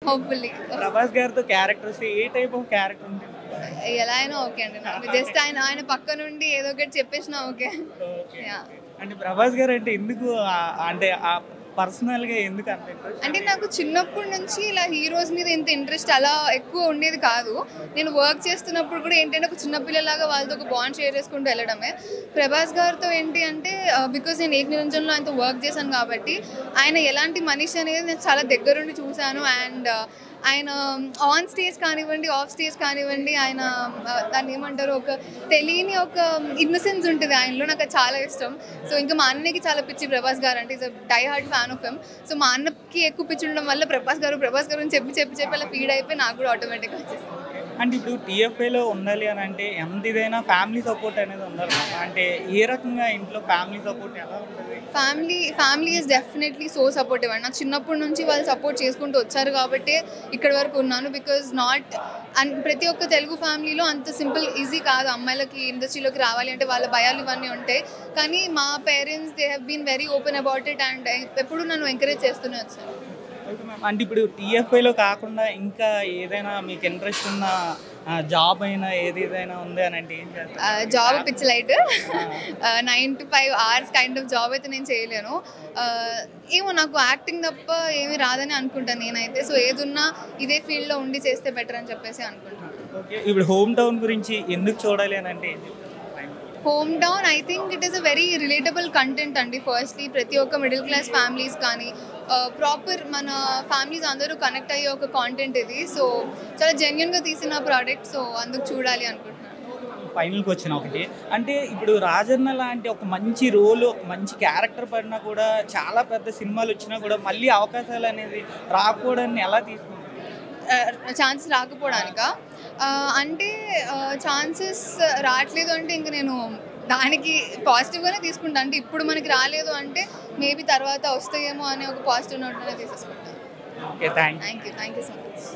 Hopefully. Prabhas గారితో characters A type of character ఉంటుంది? ఎలా అయినా ఓకే అండి నాకు. జస్ట్ ఆయన ఆయన పక్క నుండి ఏదో ఒకటి చెప్పేసినా ఓకే. ఓకే. యాహ్! అంటే ప్రభాస్ గారు అంటే ఎందుకు అంటే పర్సనల్‌గా ఎందుకు అంత ఇంట్రెస్ట్? అంటే నాకు చిన్నప్పటి నుంచి ఇలా హీరోస్ మీద ఇంత ఇంట్రెస్ట్ అలా ఎక్కువ ఉండేది కాదు. నేను వర్క్ చేస్తున్నప్పుడు కూడా ఏంటంటే ఒక చిన్న పిల్లలాగా వాళ్ళతో ఒక బాండ్ షేర్ చేసుకుంటూ వెళ్ళడమే. ప్రభాస్ గారితో ఏంటి అంటే బికాజ్ నేను ఏక్ నిరంజన్‌లో ఆయనతో వర్క్ చేశాను కాబట్టి ఆయన ఎలాంటి మనిషి అనేది నేను చాలా దగ్గరుండి చూశాను. అండ్ ఆయన ఆన్ స్టేజ్ కానివ్వండి, ఆఫ్ స్టేజ్ కానివ్వండి, ఆయన దాన్ని ఏమంటారు, ఒక తెలియని ఒక ఇన్నసెన్స్ ఉంటుంది ఆయనలో. నాకు అది చాలా ఇష్టం. సో ఇంకా మా అన్నయ్యకి చాలా పిచ్చి ప్రభాస్ గారు అంటే. Is a die hard fan of him. So మా అన్నకి ఎక్కువ పిచ్చి ఉండడం వల్ల ప్రభాస్ గారు అని చెప్పి అలా ఫీడ్ అయిపోయి నాకు కూడా ఆటోమేటిక్గా వచ్చేసింది. అంటే ఇప్పుడు టీఎఫ్ఐలో ఉండాలి అని అంటే ఎంత ఇదైనా ఫ్యామిలీ సపోర్ట్ అనేది ఉండాలి కదా. అంటే ఏ రకంగా ఇంట్లో ఫ్యామిలీ సపోర్ట్ ఎలా ఉంటుంది? Family is definitely so supportive అండి. నాకు చిన్నప్పటి నుంచి వాళ్ళు సపోర్ట్ చేసుకుంటూ వచ్చారు కాబట్టి ఇక్కడి వరకు ఉన్నాను. బికాజ్ నాట్ అండ్ ప్రతి ఒక్క తెలుగు ఫ్యామిలీలో అంత సింపుల్ ఈజీ కాదు అమ్మాయిలకి ఇండస్ట్రీలోకి రావాలి అంటే. వాళ్ళ భయాలు ఇవన్నీ ఉంటాయి. కానీ మా parents they have been very open about it and ఎప్పుడు నన్ను ఎంకరేజ్ చేస్తూనే వచ్చారు. అంటే ఇప్పుడు టీఎఫ్ఐలో కాకుండా ఇంకా ఏదైనా మీకు ఇంట్రెస్ట్ ఉన్న జాబ్ అయినా ఏదైనా ఉంది అని అంటే ఏం చేస్తారు? జాబ్ పిచ్చి light 9 to 5 hours kind of job అయితే నేను చేయలేను. ఏమో నాకు యాక్టింగ్ తప్ప ఏమీ రాదని అనుకుంటాను నేనైతే. సో ఏదున్నా ఇదే ఫీల్డ్లో ఉండి చేస్తే బెటర్ అని చెప్పేసి అనుకుంటాను. ఓకే. ఇప్పుడు హోమ్ టౌన్ గురించి ఎందుకు చూడాలి అని అంటే ఏం చెప్తారు? Home town I think it is a very relatable content అండి. ఫస్ట్లీ ప్రతి ఒక్క మిడిల్ క్లాస్ ఫ్యామిలీస్ కానీ ప్రాపర్ మన ఫ్యామిలీస్ అందరూ కనెక్ట్ అయ్యే ఒక కాంటెంట్ ఇది. సో చాలా జెన్యున్గా తీసిన ప్రోడక్ట్. సో అందుకు చూడాలి అనుకుంటున్నాను. ఫైనల్కి వచ్చిన ఒకటి అంటే ఇప్పుడు రాజన్న లాంటి ఒక మంచి రోల్, ఒక మంచి క్యారెక్టర్ పడినా కూడా చాలా పెద్ద సినిమాలు వచ్చినా కూడా మళ్ళీ అవకాశాలు అనేది రాకపోవడాన్ని ఎలా తీసుకుంటారు? ఛాన్సెస్ రాకపోవడానికా? అంటే ఛాన్సెస్ రావట్లేదు అంటే ఇంక నేను దానికి పాజిటివ్గానే తీసుకుంటాను. అంటే ఇప్పుడు మనకి రాలేదు అంటే మేబీ తర్వాత వస్తాయేమో అనే ఒక పాజిటివ్ నోట్లోనే తీసేసుకుంటాను. Okay. Thank you so much.